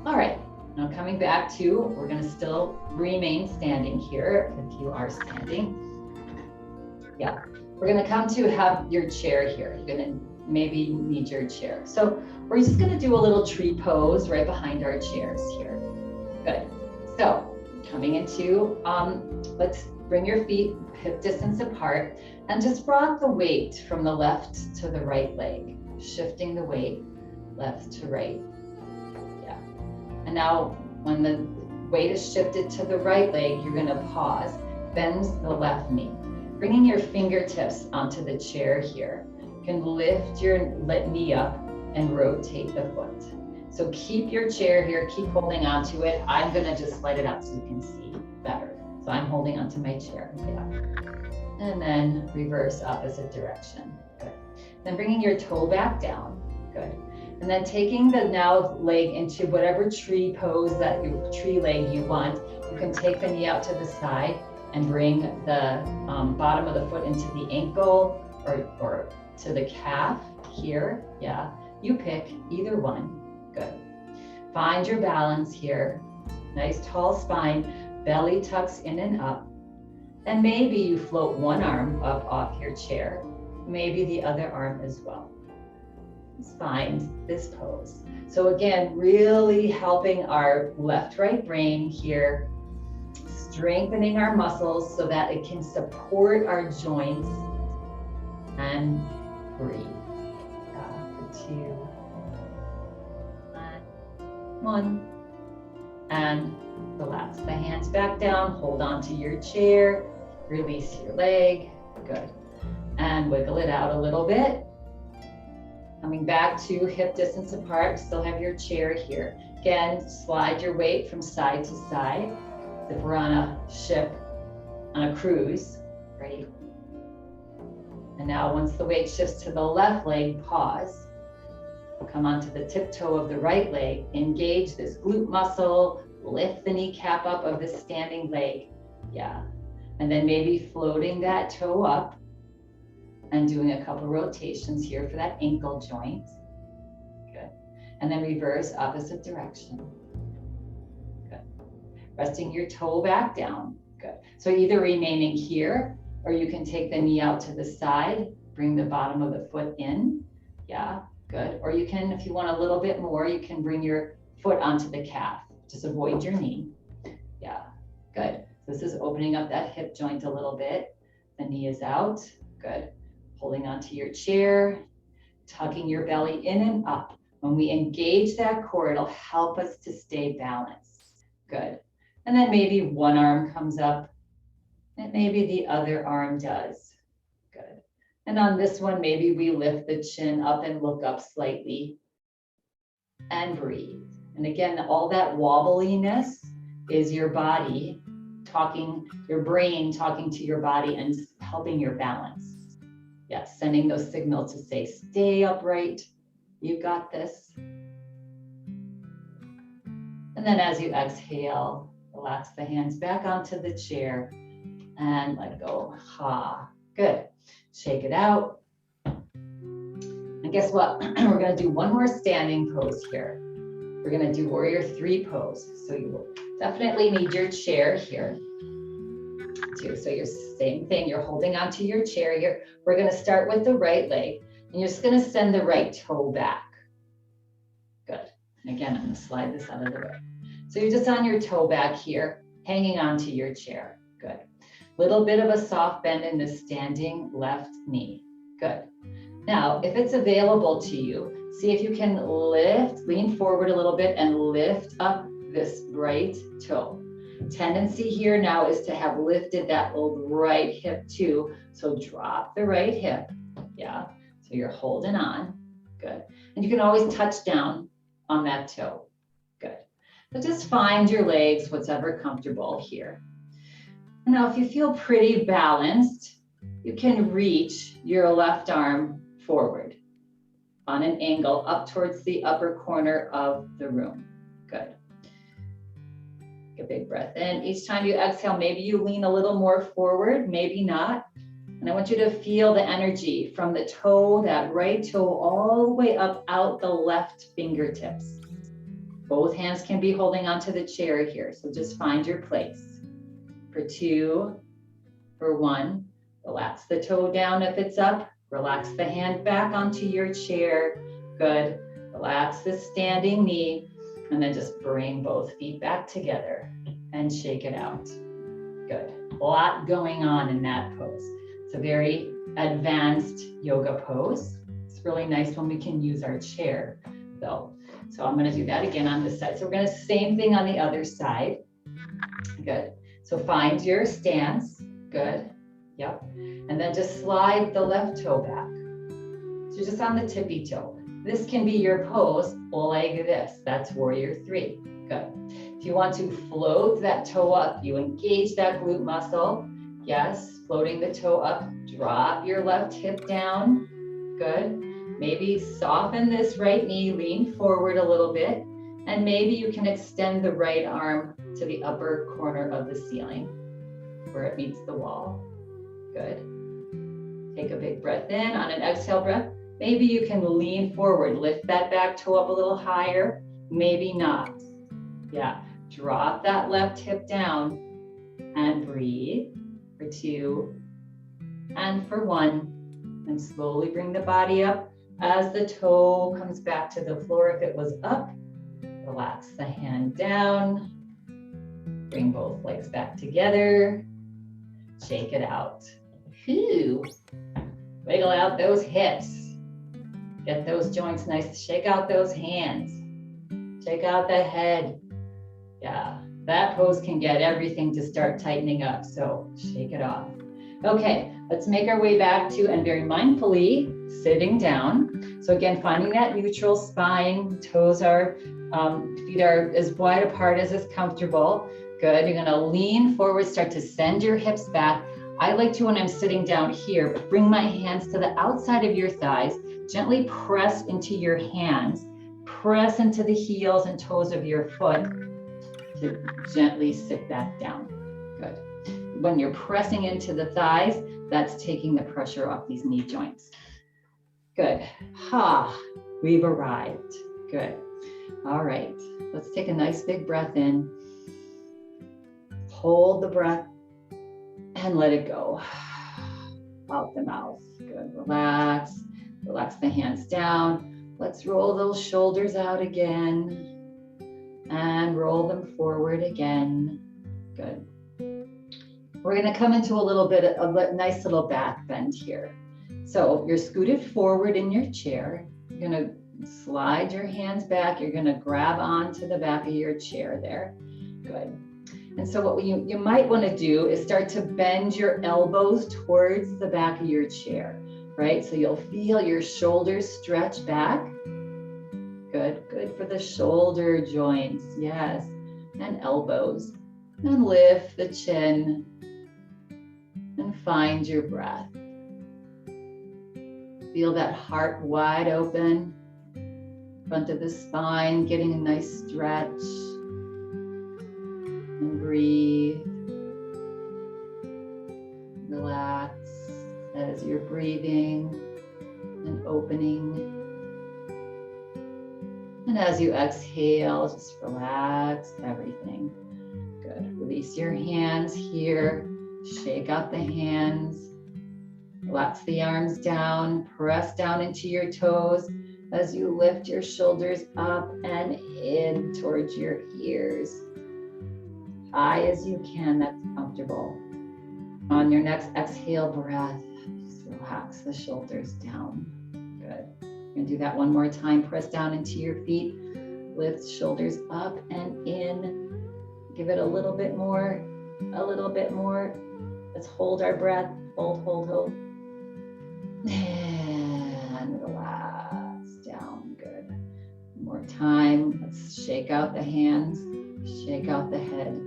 All right, now coming back to, we're gonna still remain standing here if you are standing. Yeah, we're gonna come to have your chair here. You're gonna maybe need your chair. So we're just gonna do a little tree pose right behind our chairs here. Good. So coming into, let's bring your feet hip distance apart and just rock the weight from the left to the right leg, shifting the weight left to right. Yeah. And now when the weight is shifted to the right leg, you're gonna pause, bend the left knee. Bringing your fingertips onto the chair here. You can lift your knee up and rotate the foot. So keep your chair here, keep holding onto it. I'm gonna just slide it out so you can see better. So I'm holding onto my chair, yeah. And then reverse opposite direction, good. Then bringing your toe back down, good. And then taking the now leg into whatever tree pose that your tree leg you want. You can take the knee out to the side and bring the bottom of the foot into the ankle or to the calf here, yeah. You pick either one, good. Find your balance here. Nice tall spine, belly tucks in and up. And maybe you float one arm up off your chair, maybe the other arm as well. Let's find this pose. So again, really helping our left-right brain here, strengthening our muscles so that it can support our joints, and breathe. For 2, 1, and relax the hands back down, hold on to your chair, release your leg, good. And wiggle it out a little bit. Coming back to hip distance apart, still have your chair here. Again, slide your weight from side to side. If we're on a ship, on a cruise, right? And now once the weight shifts to the left leg, pause. Come onto the tiptoe of the right leg, engage this glute muscle, lift the kneecap up of the standing leg. Yeah. And then maybe floating that toe up and doing a couple rotations here for that ankle joint. Good. And then reverse opposite direction. Good. Resting your toe back down. Good. So either remaining here, or you can take the knee out to the side, bring the bottom of the foot in. Yeah, good. Or you can, if you want a little bit more, you can bring your foot onto the calf. Just avoid your knee. Yeah, good. This is opening up that hip joint a little bit. The knee is out. Good. Holding onto your chair, tucking your belly in and up. When we engage that core, it'll help us to stay balanced. Good. And then maybe one arm comes up and maybe the other arm does. Good. And on this one, maybe we lift the chin up and look up slightly and breathe. And again, all that wobbliness is your body talking, your brain talking to your body and helping your balance. Yes, sending those signals to say, stay upright, you got this. And then as you exhale, relax the hands back onto the chair and let go. Ha, good. Shake it out. And guess what? We're gonna do one more standing pose here. We're gonna do warrior three pose. So you will definitely need your chair here too. So your same thing, you're holding onto your chair here. We're gonna start with the right leg and you're just gonna send the right toe back. Good. And again, I'm gonna slide this out of the way. So you're just on your toe back here, hanging onto your chair. Good. Little bit of a soft bend in the standing left knee. Good. Now, if it's available to you, see if you can lean forward a little bit and lift up this right toe. Tendency here now is to have lifted that old right hip too. So drop the right hip. Yeah. So you're holding on. Good. And you can always touch down on that toe. Good. But just find your legs, whatever comfortable here. Now, if you feel pretty balanced, you can reach your left arm forward on an angle up towards the upper corner of the room. Good. Take a big breath in. Each time you exhale, maybe you lean a little more forward, maybe not. And I want you to feel the energy from the toe, that right toe, all the way up out the left fingertips. Both hands can be holding onto the chair here, so just find your place. For two, for one, relax the toe down if it's up. Relax the hand back onto your chair. Good. Relax the standing knee. And then just bring both feet back together and shake it out. Good. A lot going on in that pose. It's a very advanced yoga pose. It's really nice when we can use our chair though. So I'm going to do that again on this side. So we're going to same thing on the other side. Good. So find your stance. Good. Yep. And then just slide the left toe back. So just on the tippy toe. This can be your pose like this. That's warrior three. Good. If you want to float that toe up, you engage that glute muscle. Yes, floating the toe up. Drop your left hip down. Good. Maybe soften this right knee, lean forward a little bit. And maybe you can extend the right arm to the upper corner of the ceiling where it meets the wall. Good. Take a big breath in. On an exhale breath, maybe you can lean forward, lift that back toe up a little higher, maybe not. Yeah, drop that left hip down and breathe for two and for one. And slowly bring the body up as the toe comes back to the floor. If it was up, relax the hand down. Bring both legs back together. Shake it out. Whew. Wiggle out those hips. Get those joints nice. Shake out those hands. Shake out the head. Yeah, that pose can get everything to start tightening up. So shake it off. Okay, let's make our way back to, and very mindfully, sitting down. So again, finding that neutral spine, toes are, feet are as wide apart as is comfortable. Good, you're gonna lean forward, start to send your hips back. I like to, when I'm sitting down here, but bring my hands to the outside of your thighs, gently press into your hands, press into the heels and toes of your foot to gently sit back down. Good. When you're pressing into the thighs, that's taking the pressure off these knee joints. Good. Ha, we've arrived. Good. All right, let's take a nice big breath in. Hold the breath and let it go out the mouth. Good, relax. Relax the hands down. Let's roll those shoulders out again and roll them forward again. Good. We're gonna come into a little bit of a nice little back bend here. So you're scooted forward in your chair. You're gonna slide your hands back. You're gonna grab onto the back of your chair there. Good. And so what you might want to do is start to bend your elbows towards the back of your chair, right? So you'll feel your shoulders stretch back. Good, good for the shoulder joints, yes, and elbows. And lift the chin and find your breath. Feel that heart wide open, front of the spine, getting a nice stretch. And breathe. Relax as you're breathing and opening. And as you exhale, just relax everything. Good. Release your hands here. Shake out the hands. Relax the arms down. Press down into your toes as you lift your shoulders up and in towards your ears. High as you can, that's comfortable. On your next exhale breath, just relax the shoulders down. Good. You're gonna do that one more time. Press down into your feet, lift shoulders up and in. Give it a little bit more, a little bit more. Let's hold our breath. Hold, hold, hold. And relax down. Good. One more time. Let's shake out the hands, shake out the head.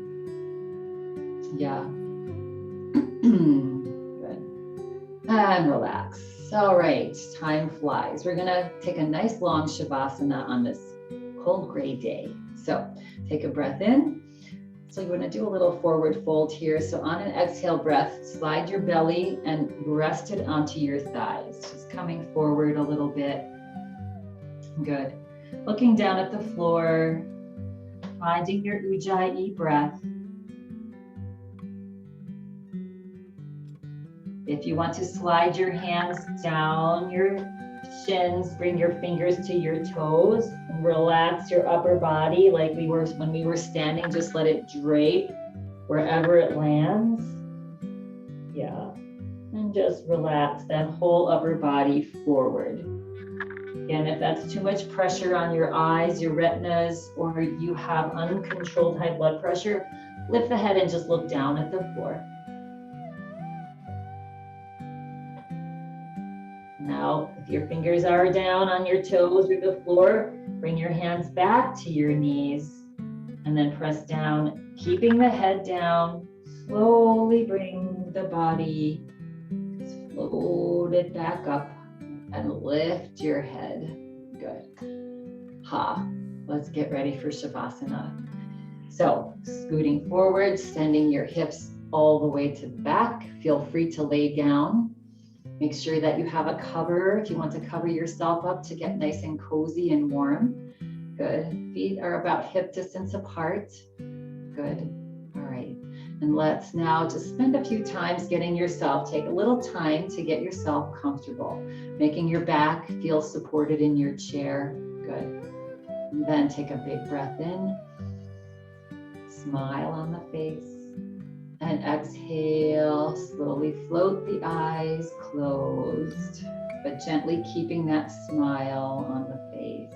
Yeah. Good. And relax. All right, time flies. We're gonna take a nice long Shavasana on this cold gray day. So take a breath in. So you wanna do a little forward fold here. So on an exhale breath, slide your belly and rest it onto your thighs. Just coming forward a little bit. Good. Looking down at the floor, finding your Ujjayi breath. If you want to slide your hands down your shins, bring your fingers to your toes, and relax your upper body like we were when we were standing. Just let it drape wherever it lands. Yeah. And just relax that whole upper body forward. Again, if that's too much pressure on your eyes, your retinas, or you have uncontrolled high blood pressure, lift the head and just look down at the floor. Now, if your fingers are down on your toes or the floor, bring your hands back to your knees and then press down, keeping the head down. Slowly bring the body, float it back up and lift your head. Good. Ha. Let's get ready for Shavasana. So, scooting forward, sending your hips all the way to the back. Feel free to lay down. Make sure that you have a cover if you want to cover yourself up to get nice and cozy and warm. Good. Feet are about hip distance apart. Good. All right. And let's now just spend a few times getting yourself, take a little time to get yourself comfortable, making your back feel supported in your chair. Good. And then take a big breath in. Smile on the face. And exhale, slowly float the eyes closed, but gently keeping that smile on the face.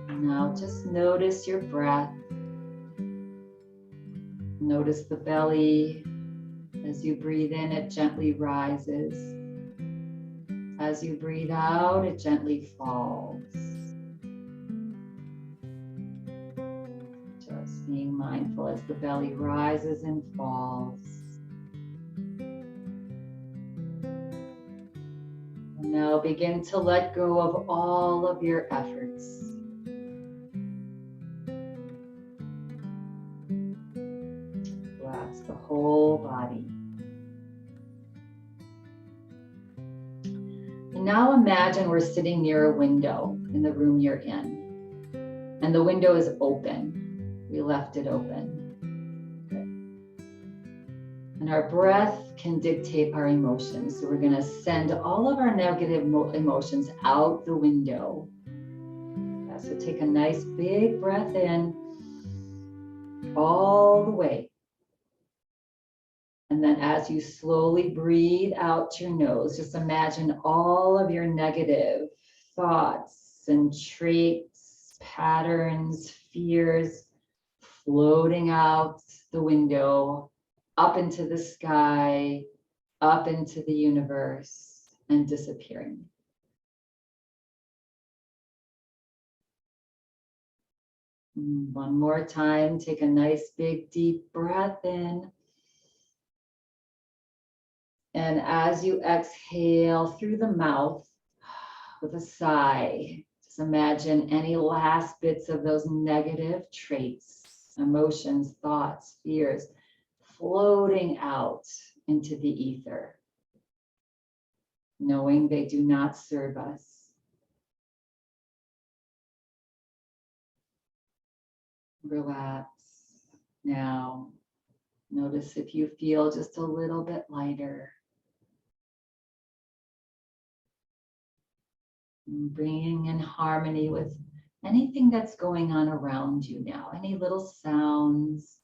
Now just notice your breath. Notice the belly, As you breathe in, it gently rises. As you breathe out, it gently falls. Just being mindful as the belly rises and falls. And now begin to let go of all of your efforts. Relax the whole body. And now imagine we're sitting near a window in the room you're in. And the window is open. We left it open. Good. And our breath can dictate our emotions. So we're going to send all of our negative emotions out the window. Yeah, so take a nice big breath in all the way. And then as you slowly breathe out your nose, just imagine all of your negative thoughts and traits, patterns, fears floating out the window, up into the sky, up into the universe, and disappearing. One more time, take a nice big deep breath in. And as you exhale through the mouth with a sigh, just imagine any last bits of those negative traits, emotions, thoughts, fears, floating out into the ether, knowing they do not serve us. Relax. Now, notice if you feel just a little bit lighter. Bringing in harmony with anything that's going on around you now, any little sounds.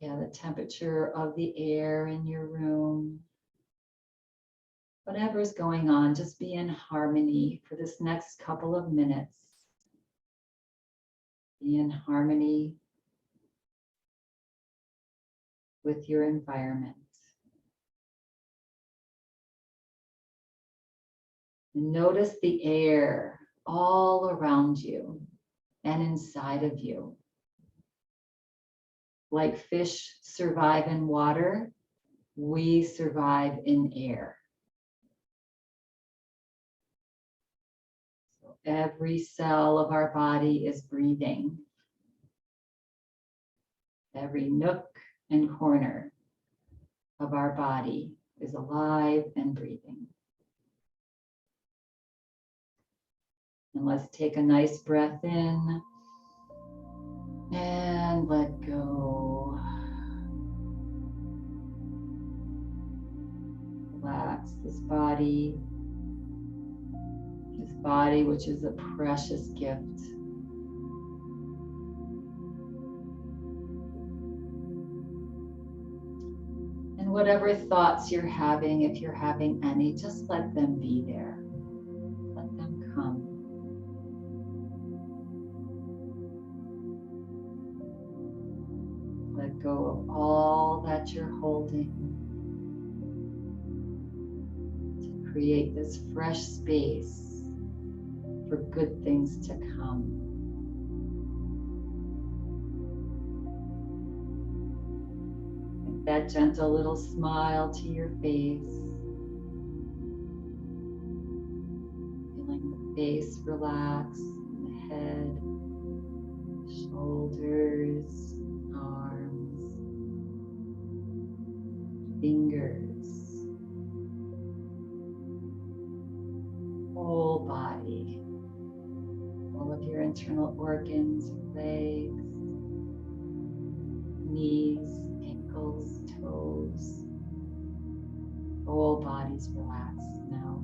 Yeah, the temperature of the air in your room. Whatever's going on, just be in harmony for this next couple of minutes. Be in harmony with your environment. And notice the air all around you and inside of you. Like fish survive in water, we survive in air. So every cell of our body is breathing. Every nook and corner of our body is alive and breathing. And let's take a nice breath in and let go. Relax this body which is a precious gift. And whatever thoughts you're having, if you're having any, just let them be there. Let them come. Let go of all that you're holding to create this fresh space for good things to come. Make that gentle little smile to your face. Feeling the face relax, the head, shoulders, arms, fingers, whole body, all of your internal organs, legs, knees, ankles, toes, whole body's relaxed now.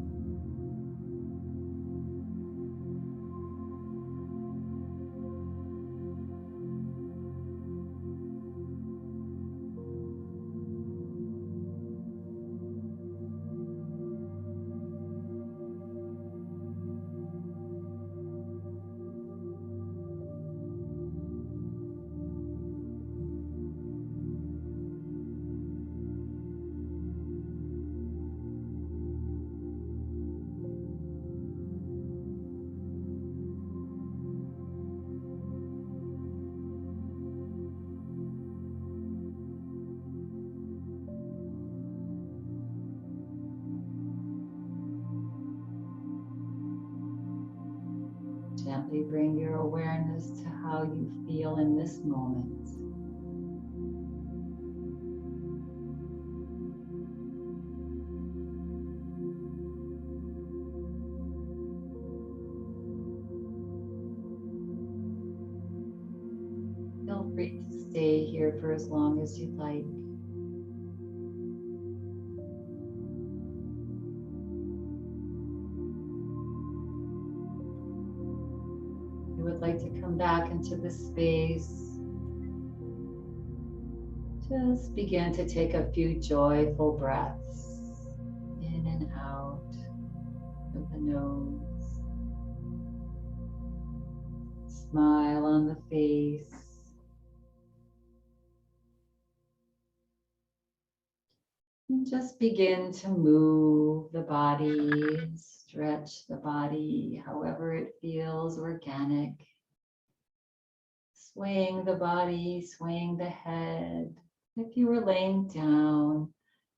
Gently bring your awareness to how you feel in this moment. Feel free to stay here for as long as you'd like. If you would like to come back into this space, just begin to take a few joyful breaths in and out of the nose. Smile on the face. And just begin to move the body, stretch the body however it feels organic. Swaying the body, swaying the head. If you were laying down,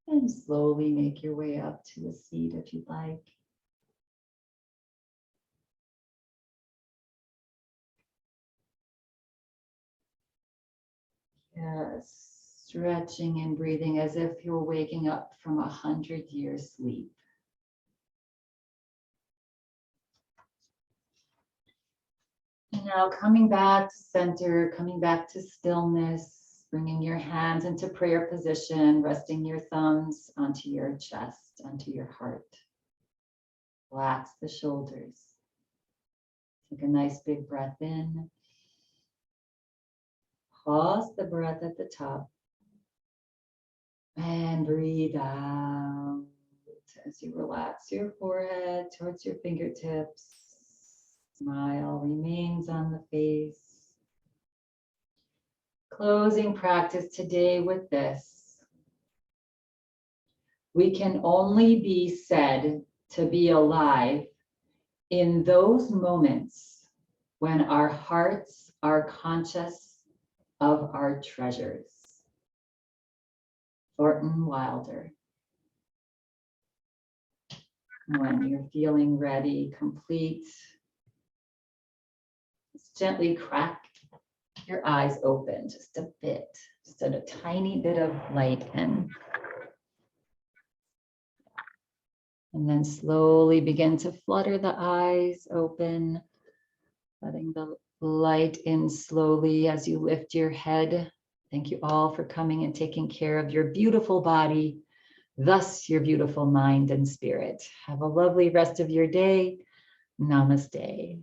and slowly make your way up to a seat if you'd like. Yes, stretching and breathing as if you're waking up from 100-year sleep. And now coming back to center, coming back to stillness, bringing your hands into prayer position, resting your thumbs onto your chest, onto your heart. Relax the shoulders. Take a nice big breath in. Pause the breath at the top. And breathe out as you relax your forehead towards your fingertips. Smile remains on the face. Closing practice today with this. We can only be said to be alive in those moments when our hearts are conscious of our treasures. Thornton Wilder. When you're feeling ready, complete, just gently crack your eyes open just a bit, just a tiny bit of light in. And then slowly begin to flutter the eyes open, letting the light in slowly as you lift your head. Thank you all for coming and taking care of your beautiful body, thus your beautiful mind and spirit. Have a lovely rest of your day. Namaste.